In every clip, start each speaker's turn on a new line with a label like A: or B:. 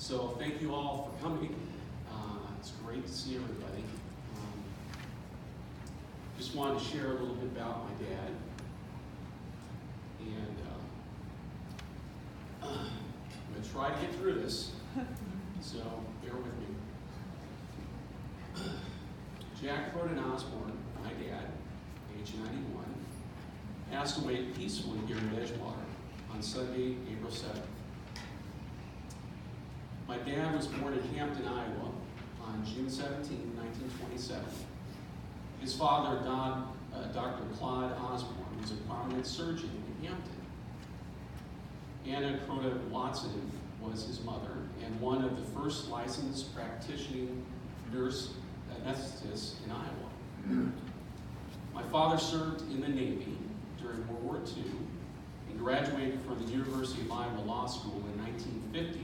A: So thank you all for coming. It's great to see everybody. Just wanted to share a little bit about my dad. And I'm going to try to get through this, so bear with me. Jack Cronin Osborne, my dad, age 91, passed away peacefully here in Edgewater on Sunday, April 7th. My dad was born in Hampton, Iowa on June 17, 1927. His father, Dr. Claude Osborne, was a prominent surgeon in Hampton. Anna Crota Watson was his mother and one of the first licensed practicing nurse anesthetists in Iowa. My father served in the Navy during World War II and graduated from the University of Iowa Law School in 1950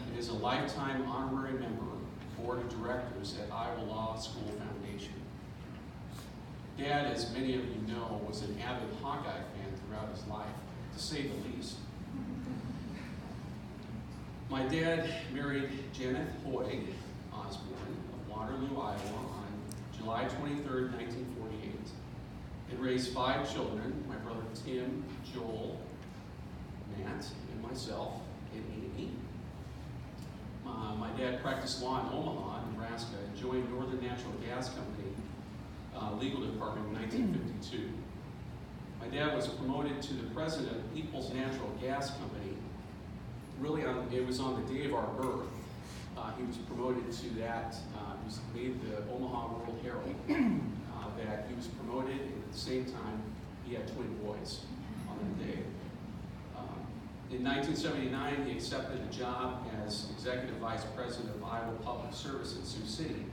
A: and is a lifetime honorary member of the Board of Directors at Iowa Law School Foundation. Dad, as many of you know, was an avid Hawkeye fan throughout his life, to say the least. My dad married Janet Hoyt Osborne of Waterloo, Iowa on July 23, 1948, and raised 5 children, my brother Tim, Joel, Matt, and myself, and Amy. My dad practiced law in Omaha, Nebraska, and joined Northern Natural Gas Company legal department in 1952. My dad was promoted to the president of Peoples Natural Gas Company. Really, it was on the day of our birth. He was promoted to that. He was made the Omaha World Herald. That he was promoted, and at the same time, he had twin boys on that day. In 1979, he accepted a job as executive vice president of Iowa Public Service in Sioux City.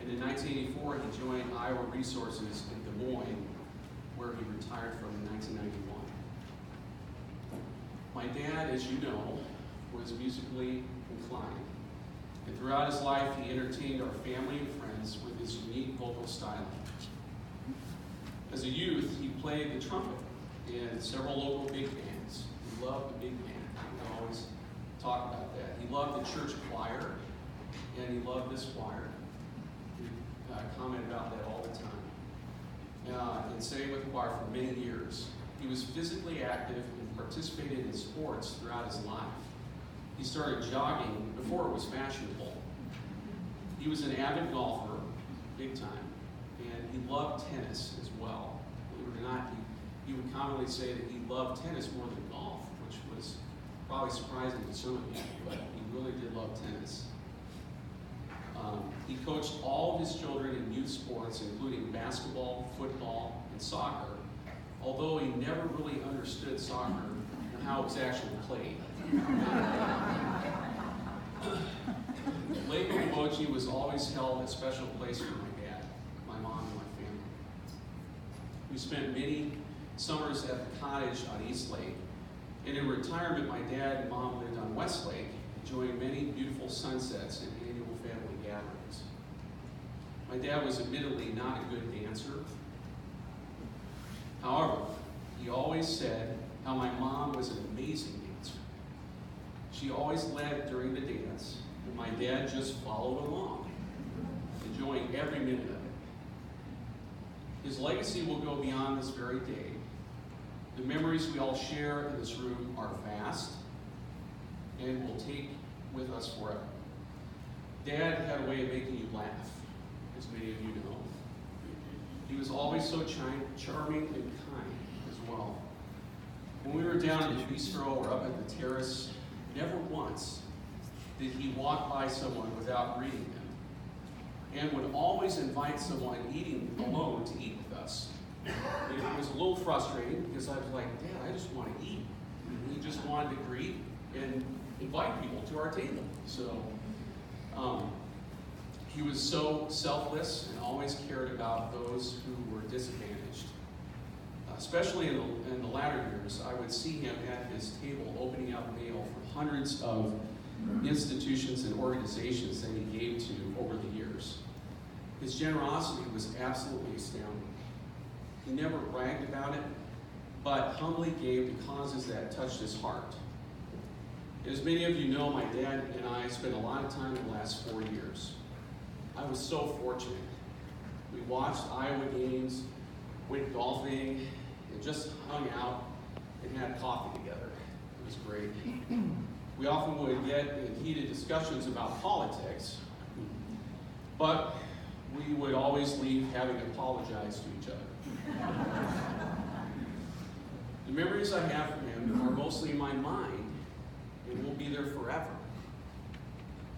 A: And in 1984, he joined Iowa Resources in Des Moines, where he retired from in 1991. My dad, as you know, was musically inclined. And throughout his life, he entertained our family and friends with his unique vocal style. As a youth, he played the trumpet in several local big bands. He loved the big band. We always talk about that. He loved the church choir, and he loved this choir. We comment about that all the time. And sang with the choir for many years. He was physically active and participated in sports throughout his life. He started jogging before it was fashionable. He was an avid golfer, big time, and he loved tennis as well. Believe it or not, he would commonly say that he loved tennis more than golf, which was probably surprising to some of you, but he really did love tennis. He coached all of his children in youth sports, including basketball, football, and soccer, although he never really understood soccer and how it was actually played. Lake Okoboji was always held a special place for my dad, my mom, and my family. We spent many summers at the cottage on East Lake, and in retirement, my dad and mom lived on West Lake, enjoying many beautiful sunsets and annual family gatherings. My dad was admittedly not a good dancer. However, he always said how my mom was an amazing dancer. She always led during the dance, and my dad just followed along, enjoying every minute of it. His legacy will go beyond this very day. The memories we all share in this room are vast and will take with us forever. Dad had a way of making you laugh, as many of you know. He was always so charming and kind as well. When we were down at the bistro or up at the terrace, never once did he walk by someone without greeting them, and would always invite someone eating alone to eat with us. It was a little frustrating because I was like, Dad, I just want to eat. And he just wanted to greet and invite people to our table. So he was so selfless and always cared about those who were disadvantaged. Especially in the latter years, I would see him at his table opening up mail for hundreds of institutions and organizations that he gave to over the years. His generosity was absolutely astounding. He never bragged about it, but humbly gave to causes that touched his heart. As many of you know, my dad and I spent a lot of time in the last 4 years. I was so fortunate. We watched Iowa games, went golfing, and just hung out and had coffee together. It was great. We often would get in heated discussions about politics, but we would always leave having apologized to each other. The memories I have from him are mostly in my mind and will be there forever.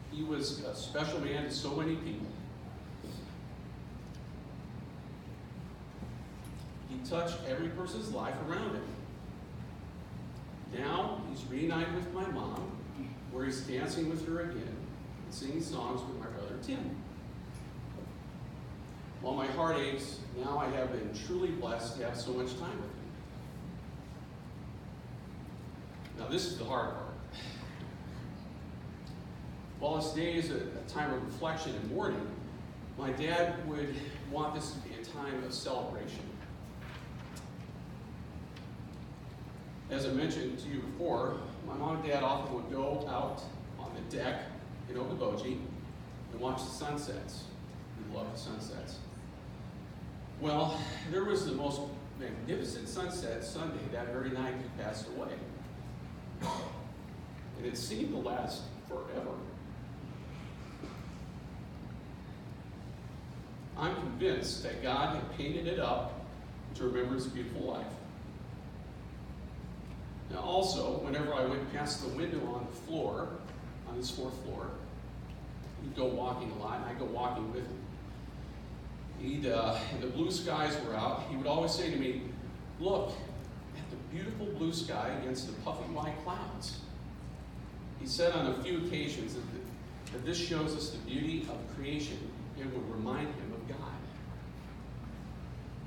A: He was a special man to so many people. He touched every person's life around him. Now he's reunited with my mom, where he's dancing with her again and singing songs with my brother Tim. While my heart aches, now I have been truly blessed to have so much time with him. Now this is the hard part. While this day is a time of reflection and mourning, my dad would want this to be a time of celebration. As I mentioned to you before, my mom and dad often would go out on the deck in Okoboji and watch the sunsets. We love the sunsets. Well, there was the most magnificent sunset Sunday that very night he passed away. And it seemed to last forever. I'm convinced that God had painted it up to remember his beautiful life. Now also, whenever I went past the window on the floor, on his 4th floor, he'd go walking a lot, and I'd go walking with him. The blue skies were out. He would always say to me, "Look at the beautiful blue sky against the puffy white clouds." He said on a few occasions that this shows us the beauty of creation and would remind him of God.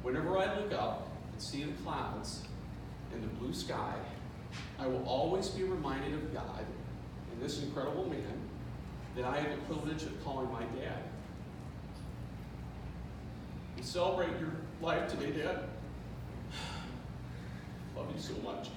A: Whenever I look up and see the clouds and the blue sky, I will always be reminded of God and this incredible man that I had the privilege of calling my dad. We celebrate your life today, Dad. Love you so much.